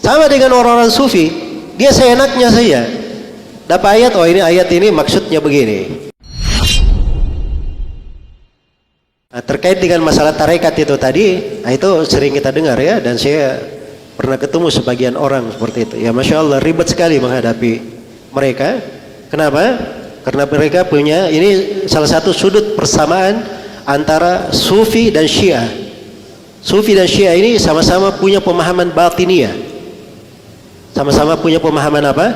Sama dengan orang-orang sufi, dia seenaknya saja. Dapat ayat, oh ini ayat ini maksudnya begini. Nah, terkait dengan masalah tarekat itu tadi, nah itu sering kita dengar ya, dan saya pernah ketemu sebagian orang seperti itu. Ya Masya Allah, ribet sekali menghadapi mereka. Kenapa? Karena mereka punya, ini salah satu sudut persamaan antara sufi dan syiah. Sufi dan syiah ini sama-sama punya pemahaman batiniyah. Sama-sama punya pemahaman apa?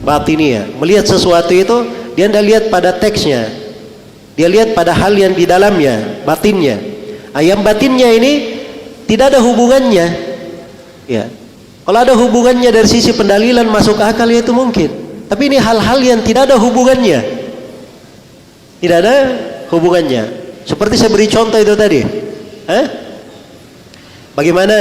Batiniyah. Melihat sesuatu itu, dia tidak lihat pada teksnya, dia lihat pada hal yang di dalamnya, batinnya. Yang batinnya ini tidak ada hubungannya. Ya, kalau ada hubungannya dari sisi pendalilan masuk akal ya itu mungkin. Tapi ini hal-hal yang tidak ada hubungannya, tidak ada hubungannya. Seperti saya beri contoh itu tadi. Bagaimana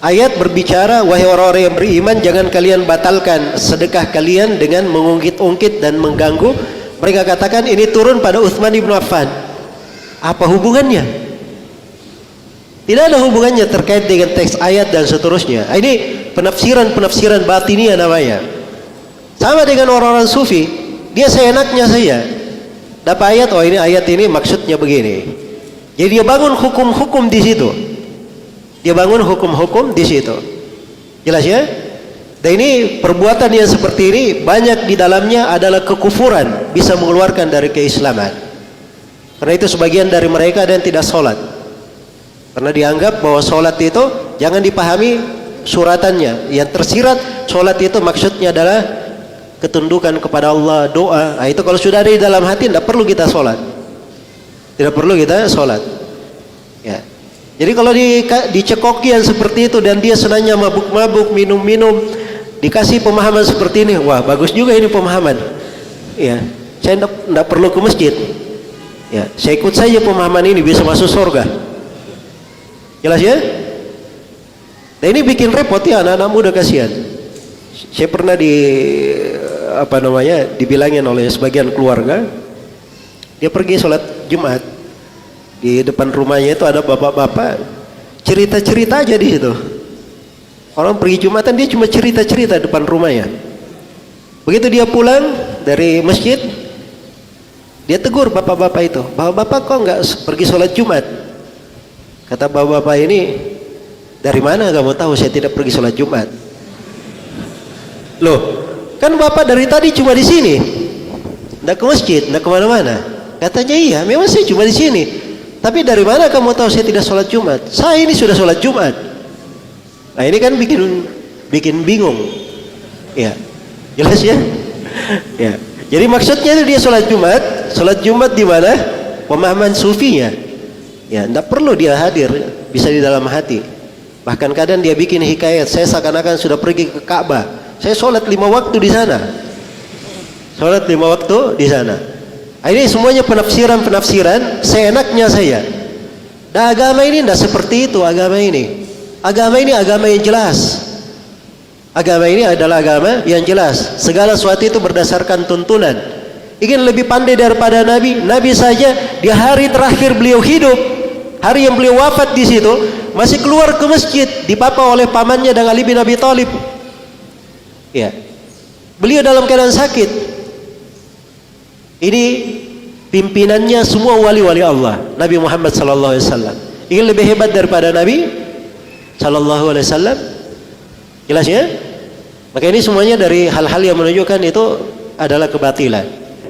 ayat berbicara, wahai orang-orang yang beriman, jangan kalian batalkan sedekah kalian dengan mengungkit-ungkit dan mengganggu. Mereka katakan ini turun pada Utsman ibn Affan. Apa hubungannya? Tidak ada hubungannya terkait dengan teks ayat dan seterusnya. Ini penafsiran batiniyah namanya. Sama dengan orang-orang sufi, dia seenaknya saja. Dapat ayat, oh ini ayat ini maksudnya begini. Jadi dia bangun hukum-hukum di situ. Dia bangun hukum-hukum di situ. Jelas ya? Dan ini perbuatan yang seperti ini banyak di dalamnya adalah kekufuran, bisa mengeluarkan dari keislaman. Karena itu sebagian dari mereka ada yang tidak sholat. Karena dianggap bahwa sholat itu jangan dipahami suratannya. Yang tersirat sholat itu maksudnya adalah ketundukan kepada Allah, doa. Nah, itu kalau sudah ada di dalam hati tidak perlu kita sholat. Tidak perlu kita sholat. Ya. Jadi kalau dicekoki yang seperti itu dan dia senangnya mabuk-mabuk, minum-minum, dikasih pemahaman seperti ini, wah bagus juga ini pemahaman. Ya, saya tidak perlu ke masjid. Ya, saya ikut saja pemahaman ini bisa masuk surga. Jelas ya? Dan ini bikin repot ya anak-anak muda, kasihan. Saya pernah dibilangin oleh sebagian keluarga, dia pergi sholat Jumat. Di depan rumahnya itu ada bapak-bapak cerita-cerita aja di situ. Orang pergi Jumatan dia cuma cerita-cerita depan rumahnya. Begitu dia pulang dari masjid, dia tegur bapak-bapak itu, bapak-bapak kok nggak pergi sholat Jumat? Kata bapak-bapak ini, dari mana kamu tahu saya tidak pergi sholat Jumat? Loh, kan bapak dari tadi cuma di sini, nggak ke masjid, nggak kemana-mana. Katanya iya, memang saya cuma di sini. Tapi dari mana kamu tahu saya tidak sholat Jumat? Saya ini sudah sholat Jumat. Nah ini kan bikin bingung. Ya, jelas ya? Ya. Jadi maksudnya itu dia sholat Jumat. Sholat Jumat di mana? Pemahaman sufinya. Ya, tidak perlu dia hadir, bisa di dalam hati. Bahkan kadang dia bikin hikayat, saya seakan-akan sudah pergi ke Ka'bah. Saya sholat 5 waktu di sana. Sholat 5 waktu di sana. Ini semuanya penafsiran seenaknya saya. Dan agama ini tidak seperti itu. Agama ini agama yang jelas. Agama ini adalah agama yang jelas. Segala sesuatu itu berdasarkan tuntunan. Ingin lebih pandai daripada Nabi? Nabi saja di hari terakhir beliau hidup, hari yang beliau wafat di situ, masih keluar ke masjid dipapa oleh pamannya dan Ali bin Abi Thalib. Ya, beliau dalam keadaan sakit. Ini pimpinannya semua wali-wali Allah, Nabi Muhammad sallallahu alaihi wasallam. Ingin lebih hebat daripada Nabi sallallahu alaihi wasallam? Jelas ya? Maka ini semuanya dari hal-hal yang menunjukkan itu adalah kebatilan.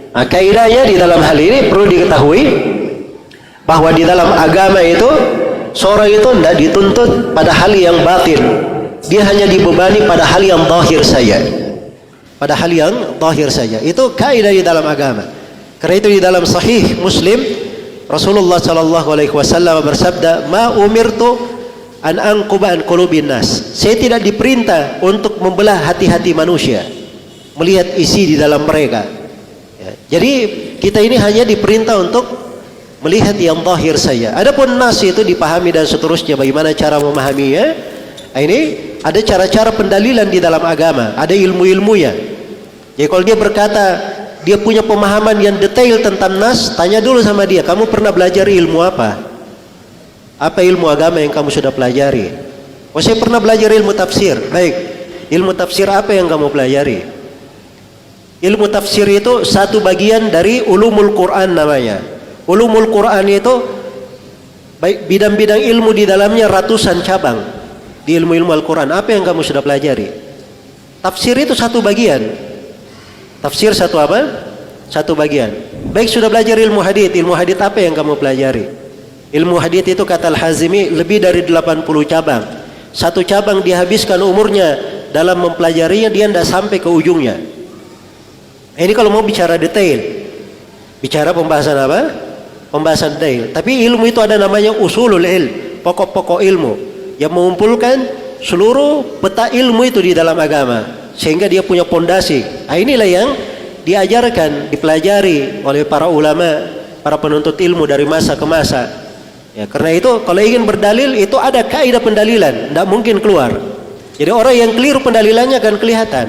Nah, kaidahnya di dalam hal ini perlu diketahui bahwa di dalam agama itu seorang itu tidak dituntut pada hal yang batin. Dia hanya dibebani pada hal yang zahir saja. Pada hal yang zahir saja. Itu kaidah di dalam agama. Karena itu di dalam Sahih Muslim Rasulullah sallallahu alaihi wasallam bersabda, "Ma umirtu an anquba an qulubin nas." Saya tidak diperintah untuk membelah hati-hati manusia, melihat isi di dalam mereka. Ya, jadi kita ini hanya diperintah untuk melihat yang zahir saja. Adapun nas itu dipahami dan seterusnya, bagaimana cara memahaminya. Ini ada cara-cara pendalilan di dalam agama, ada ilmu-ilmunya. Jadi kalau dia berkata dia punya pemahaman yang detail tentang nas, tanya dulu sama dia, kamu pernah belajar ilmu apa? Apa ilmu agama yang kamu sudah pelajari? Oh, saya pernah belajar ilmu tafsir. Baik, ilmu tafsir apa yang kamu pelajari? Ilmu tafsir itu satu bagian dari ulumul Quran namanya. Ulumul Quran itu baik bidang-bidang ilmu di dalamnya ratusan cabang di ilmu-ilmu Al-Quran. Apa yang kamu sudah pelajari? Tafsir itu satu bagian. Tafsir satu apa? Satu bagian. Baik, sudah belajar ilmu hadits. Ilmu hadits apa yang kamu pelajari? Ilmu hadits itu kata Al-Hazimi lebih dari 80 cabang. Satu cabang dihabiskan umurnya dalam mempelajarinya, dia tidak sampai ke ujungnya. Ini kalau mau bicara detail, bicara pembahasan apa? Pembahasan detail. Tapi ilmu itu ada namanya usulul ilm, pokok-pokok ilmu yang mengumpulkan seluruh peta ilmu itu di dalam agama, sehingga dia punya pondasi. Nah, inilah yang diajarkan, dipelajari oleh para ulama, para penuntut ilmu dari masa ke masa. Ya, karena itu kalau ingin berdalil itu ada kaidah pendalilan, tidak mungkin keluar. Jadi orang yang keliru pendalilannya akan kelihatan.